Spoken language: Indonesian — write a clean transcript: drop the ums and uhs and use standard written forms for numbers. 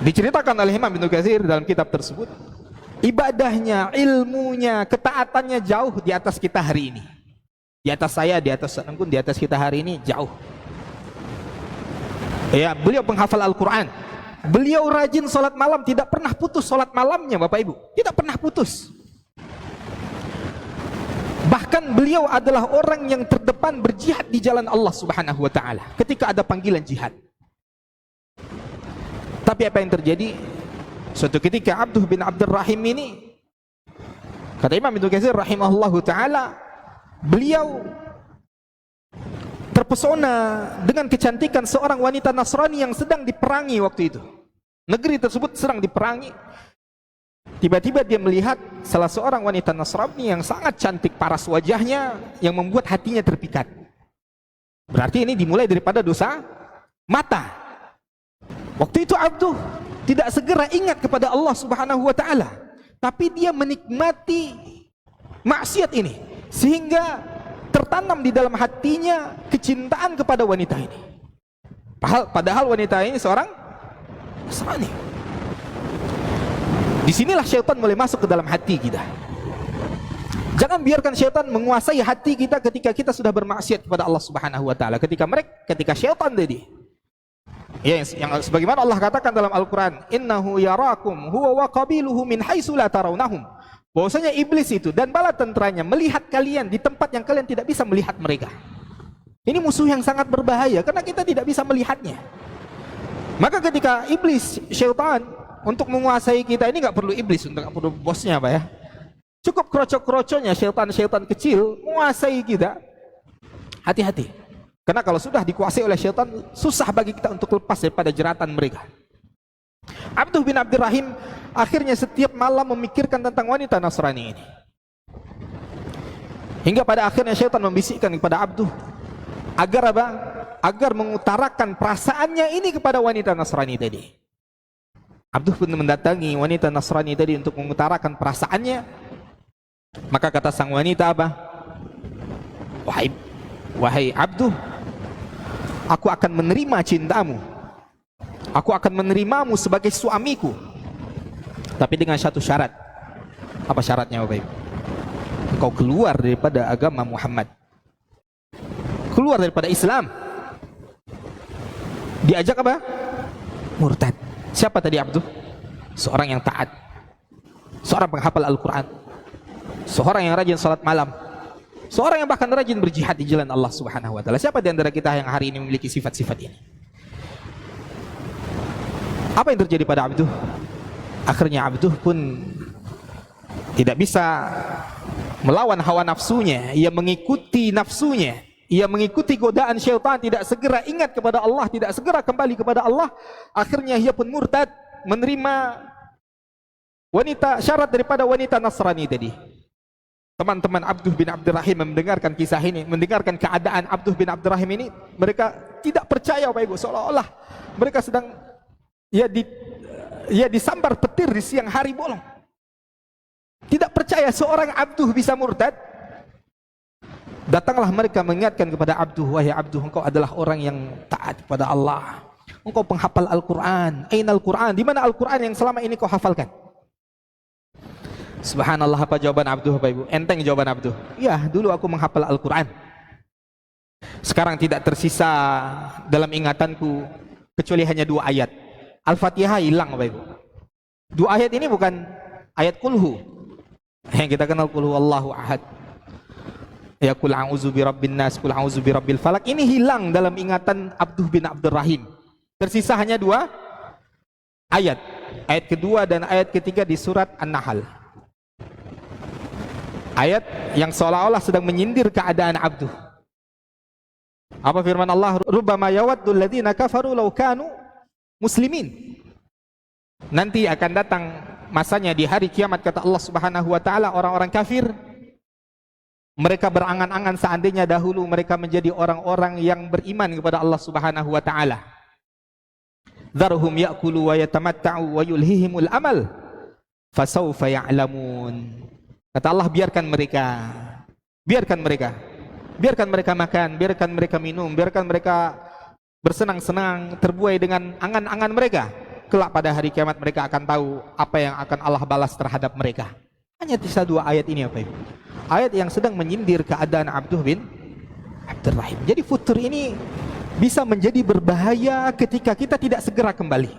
Diceritakan oleh Imam Ibnu Katsir dalam kitab tersebut, ibadahnya, ilmunya, ketaatannya jauh di atas kita hari ini. Di atas saya, di atas Anggun, di atas kita hari ini jauh. Ya, beliau penghafal Al-Quran. Beliau rajin sholat malam, tidak pernah putus sholat malamnya, Bapak Ibu. Tidak pernah putus. Bahkan beliau adalah orang yang terdepan berjihad di jalan Allah Subhanahu wa Ta'ala ketika ada panggilan jihad. Tapi apa yang terjadi? Suatu ketika Abduh bin Abdurrahim ini, kata Imam Ibnu Katsir rahimahullahu ta'ala, beliau terpesona dengan kecantikan seorang wanita Nasrani yang sedang diperangi waktu itu. Negeri tersebut sedang diperangi. Tiba-tiba dia melihat salah seorang wanita Nasrani yang sangat cantik paras wajahnya, yang membuat hatinya terpikat. Berarti ini dimulai daripada dosa mata. Waktu itu Abduh tidak segera ingat kepada Allah Subhanahu wa Ta'ala, tapi dia menikmati maksiat ini sehingga tertanam di dalam hatinya kecintaan kepada wanita ini. Padahal wanita ini seorang Nasrani. Disinilah syaitan mulai masuk ke dalam hati kita. Jangan biarkan syaitan menguasai hati kita ketika kita sudah bermaksiat kepada Allah Subhanahu wa Ta'ala. Ketika syaitan tadi, yang sebagaimana Allah katakan dalam Al-Quran, innahu yarakum huwa wa qabiluhu min haitsu la tarawnahum. Bahwasanya iblis itu dan bala tentaranya melihat kalian di tempat yang kalian tidak bisa melihat mereka. Ini musuh yang sangat berbahaya karena kita tidak bisa melihatnya. Maka ketika iblis, syaitan untuk menguasai kita, ini nggak perlu iblis, nggak perlu bosnya Pak ya. Cukup krocok-kroconya syaitan-syaitan kecil menguasai kita. Hati-hati. Karena kalau sudah dikuasai oleh syaitan, susah bagi kita untuk lepas daripada jeratan mereka. Abduh bin Abdurrahim akhirnya setiap malam memikirkan tentang wanita Nasrani ini. Hingga pada akhirnya syaitan membisikkan kepada Abduh agar apa? Agar mengutarakan perasaannya ini kepada wanita Nasrani tadi. Abduh pun mendatangi wanita Nasrani tadi untuk mengutarakan perasaannya. Maka kata sang wanita apa? Wahai Abduh, aku akan menerima cintamu. Aku akan menerimamu sebagai suamiku. Tapi dengan satu syarat. Apa syaratnya Bapak Ibu? Engkau keluar daripada agama Muhammad. Keluar daripada Islam. Diajak apa? Murtad. Siapa tadi Abduh? Seorang yang taat. Seorang penghafal Al-Quran. Seorang yang rajin salat malam. Seorang yang bahkan rajin berjihad di jalan Allah Subhanahu wa Ta'ala. Siapa di antara kita yang hari ini memiliki sifat-sifat ini? Apa yang terjadi pada Abduh? Akhirnya Abduh pun tidak bisa melawan hawa nafsunya. Ia mengikuti nafsunya. Ia mengikuti godaan syaitan, tidak segera ingat kepada Allah, tidak segera kembali kepada Allah. Akhirnya ia pun murtad, menerima syarat daripada wanita Nasrani tadi. Teman-teman Abduh bin Abdurrahim mendengarkan kisah ini, mendengarkan keadaan Abduh bin Abdurrahim ini, mereka tidak percaya Bapak Ibu, seolah-olah mereka sedang disambar petir di siang hari bolong. Tidak percaya seorang Abduh bisa murtad. Datanglah mereka mengingatkan kepada Abduh, wahai Abduh, engkau adalah orang yang taat kepada Allah. Engkau penghafal Al-Quran. Ainal Quran? Di mana Al-Quran yang selama ini kau hafalkan? Subhanallah, apa jawaban Abduh Bapak Ibu? Enteng jawaban Abduh. Ya, dulu aku menghafal Al-Quran. Sekarang tidak tersisa dalam ingatanku kecuali hanya 2 ayat. Al-Fatihah hilang Bapak Ibu. 2 ayat ini bukan ayat kulhu yang kita kenal, kulhu Allahu ahad. Ya kul a'udzu birabbin nas, kul a'udzu birabbil falak. Ini hilang dalam ingatan Abduh bin Abdurrahim. Tersisa hanya 2 ayat. Ayat kedua dan ayat ketiga di surat An-Nahl. Ayat yang seolah-olah sedang menyindir keadaan Abduh. Apa firman Allah? Rubbama yawaddul ladzina kafaru law kanu muslimin. Nanti akan datang masanya di hari kiamat, kata Allah Subhanahu wa Ta'ala, orang-orang kafir mereka berangan-angan seandainya dahulu mereka menjadi orang-orang yang beriman kepada Allah Subhanahu wa Ta'ala. Dzarhum ya'kulu wa yatamatta'u wa yulhihimul amal fasawfa ya'lamun. Kata Allah, biarkan mereka makan, biarkan mereka minum, biarkan mereka bersenang-senang, terbuai dengan angan-angan mereka. kelak pada hari kiamat mereka akan tahu apa yang akan Allah balas terhadap mereka. Hanya sisa 2 ayat ini Bapak Ibu. Ayat yang sedang menyindir keadaan Abduh bin Abdurrahim. Jadi futur ini bisa menjadi berbahaya ketika kita tidak segera kembali.